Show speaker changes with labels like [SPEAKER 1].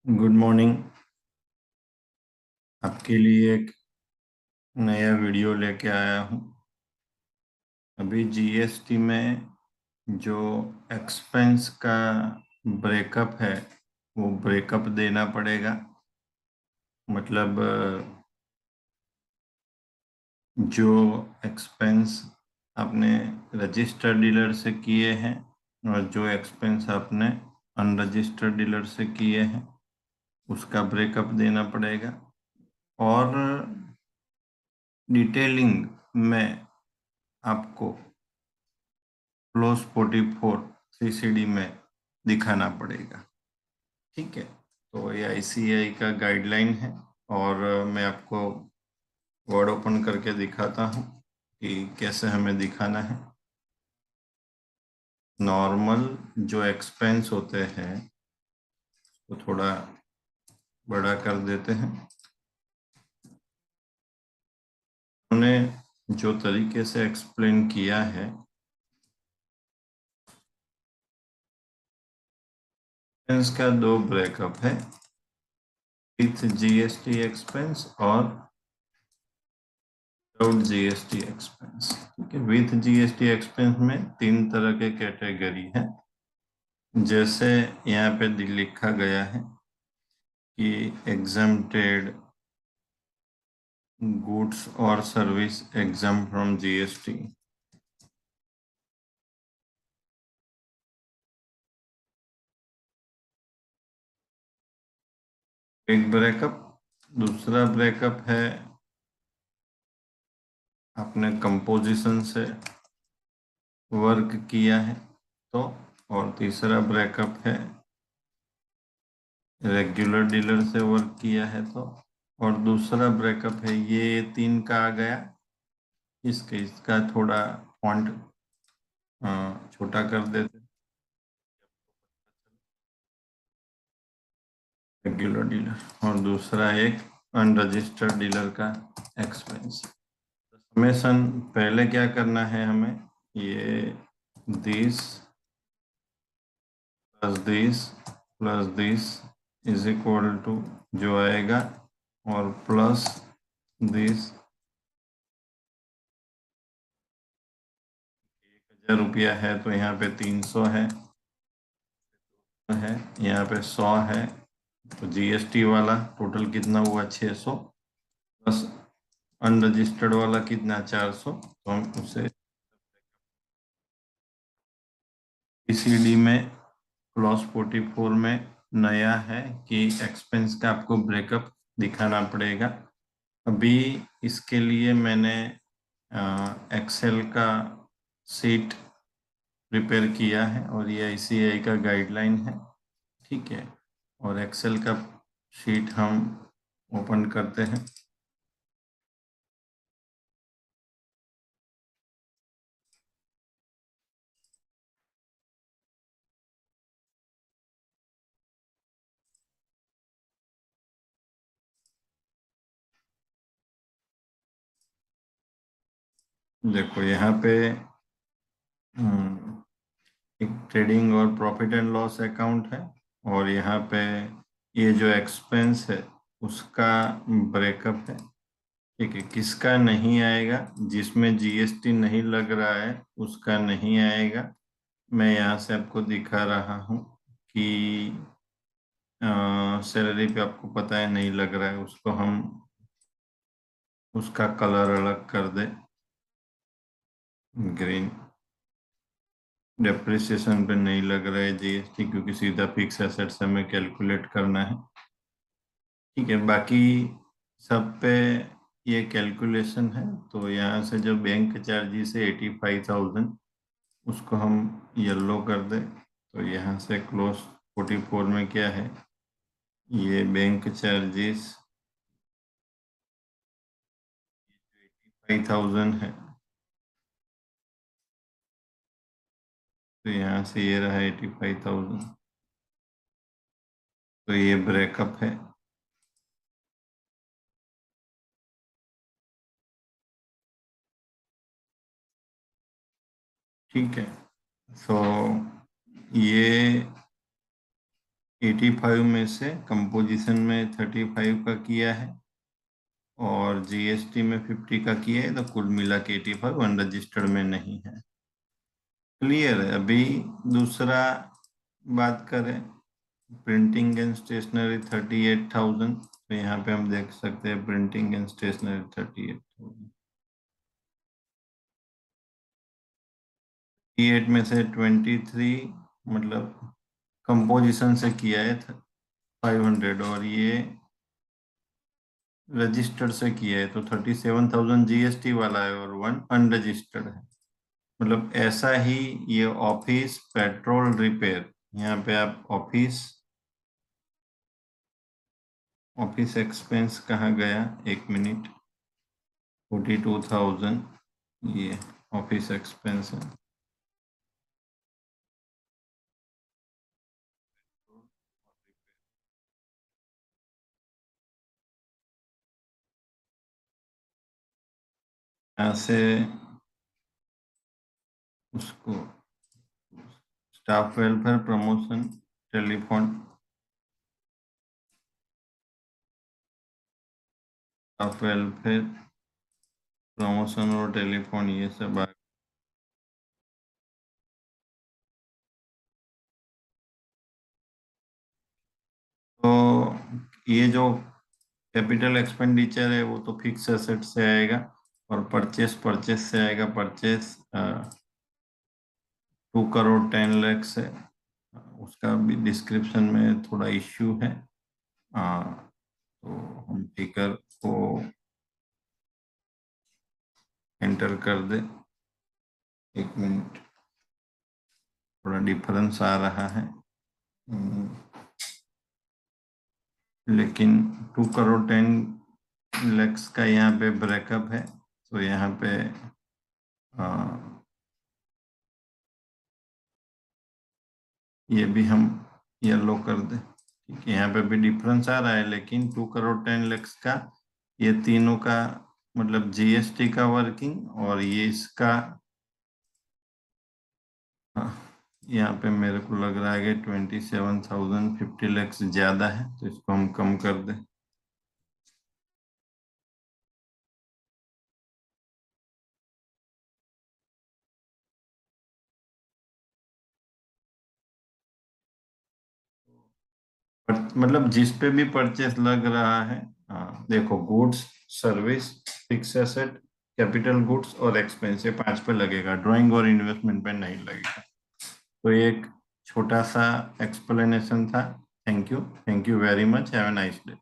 [SPEAKER 1] Good morning. आपके लिए एक नया वीडियो लेके आया हूँ। अभी जीएसटी में जो एक्सपेंस का ब्रेकअप है वो ब्रेकअप देना पड़ेगा। मतलब जो एक्सपेंस आपने रजिस्टर्ड डीलर से किए हैं और जो एक्सपेंस आपने अनरजिस्टर्ड डीलर से किए हैं उसका ब्रेकअप देना पड़ेगा। और डिटेलिंग में आपको क्लोज 44 सीसीडी में दिखाना पड़ेगा। ठीक है, तो ये आईसीएआई का गाइडलाइन है। और मैं आपको वर्ड ओपन करके दिखाता हूँ कि कैसे हमें दिखाना है। नॉर्मल जो एक्सपेंस होते हैं वो थोड़ा बड़ा कर देते हैं। उन्होंने जो तरीके से एक्सप्लेन किया है, एक्सपेंस का दो ब्रेकअप है, विथ जीएसटी एक्सपेंस और विदाउट जीएसटी एक्सपेंस। ठीक है, विथ जीएसटी एक्सपेंस में तीन तरह के कैटेगरी है। जैसे यहाँ पे लिखा गया है कि एग्जम्प्टेड गुड्स और सर्विस एग्जाम फ्रॉम जीएसटी। एक ब्रेकअप। दूसरा ब्रेकअप है आपने कंपोजिशन से वर्क किया है तो। और तीसरा ब्रेकअप है रेगुलर डीलर से वर्क किया है तो। और दूसरा ब्रेकअप है ये तीन का आ गया। इसका थोड़ा फॉन्ट छोटा कर देते। रेगुलर डीलर और दूसरा एक अनरजिस्टर्ड डीलर का एक्सपेंस। समेशन पहले क्या करना है हमें, ये this this plus this is equal to जो आएगा, और प्लस दिस 1000 रुपया है तो यहाँ पे 300 है, यहाँ पे 100 है। तो जीएसटी वाला टोटल कितना हुआ 600, प्लस अनरजिस्टर्ड वाला कितना 400। तो हम उसे ईसीडी में क्लॉज 44 में नया है कि एक्सपेंस का आपको ब्रेकअप दिखाना पड़ेगा। अभी इसके लिए मैंने एक्सेल का सीट प्रिपेयर किया है और ये आईसीआई का गाइडलाइन है। ठीक है, और एक्सेल का शीट हम ओपन करते हैं। देखो यहाँ पे एक ट्रेडिंग और प्रॉफिट एंड लॉस अकाउंट है। और यहाँ पे ये जो एक्सपेंस है उसका ब्रेकअप है। ठीक है, किसका नहीं आएगा, जिसमें जीएसटी नहीं लग रहा है उसका नहीं आएगा। मैं यहाँ से आपको दिखा रहा हूँ कि सैलरी पे आपको पता है नहीं लग रहा है, उसको हम उसका कलर अलग कर दे, ग्रीन। डेप्रिसिएशन पे नहीं लग रहा है जीएसटी क्योंकि सीधा फिक्स एसेट्स हमें कैलकुलेट करना है। ठीक है, बाकी सब पे ये कैलकुलेशन है। तो यहाँ से जो बैंक चार्जेस है 85,000, उसको हम येलो कर दें। तो यहाँ से क्लोज 44 में क्या है, ये बैंक चार्जेस 85,000 है। तो यहाँ से ये रहा 85,000। तो ये ब्रेकअप है। ठीक है, तो ये 85 में से कंपोजिशन में 35 का किया है और जीएसटी में 50 का किया है, तो कुल मिला के 85 अनरजिस्टर्ड में नहीं है। क्लियर है। अभी दूसरा बात करें, प्रिंटिंग एंड स्टेशनरी 38,000, तो यहाँ पे हम देख सकते हैं प्रिंटिंग एंड स्टेशनरी 38,000। 38 में से 23 मतलब कंपोजिशन से किया है 500, और ये रजिस्टर्ड से किया है तो 37,000 जीएसटी वाला है और 1 अनरजिस्टर्ड है। मतलब ऐसा ही ये ऑफिस पेट्रोल रिपेयर, यहाँ पे आप ऑफिस ऑफिस एक्सपेंस कहाँ गया, एक मिनट, 42,000 ये ऑफिस एक्सपेंस है। यहाँ से उसको staff welfare promotion telephone, staff welfare promotion और टेलीफोन ये सब तो ये जो कैपिटल एक्सपेंडिचर है वो तो फिक्स एसेट से आएगा, और परचेस परचेस से आएगा। परचेस 2 करोड़ 10 लाख से, उसका भी डिस्क्रिप्शन में थोड़ा इश्यू है। तो हम फिगर को एंटर कर दे, एक मिनट, थोड़ा डिफरेंस आ रहा है। हम्म, लेकिन 2 करोड़ 10 लाख का यहाँ पे ब्रेकअप है, तो यहाँ पे आ, ये भी हम येलो कर दे। ठीक है, यहाँ पे भी डिफरेंस आ रहा है, लेकिन 2 करोड़ 10 लाख का ये तीनों का मतलब जीएसटी का वर्किंग, और ये इसका यहाँ पे मेरे को लग रहा है कि 27,050 लाख से ज्यादा है, तो इसको हम कम कर दें। मतलब जिस पे भी परचेस लग रहा है, हाँ देखो, goods, service, fix asset, capital goods और एक्सपेंस, ये 5 पे लगेगा, ड्राइंग और इन्वेस्टमेंट पे नहीं लगेगा। तो ये एक छोटा सा एक्सप्लेनेशन था। Thank you very much, have a nice day.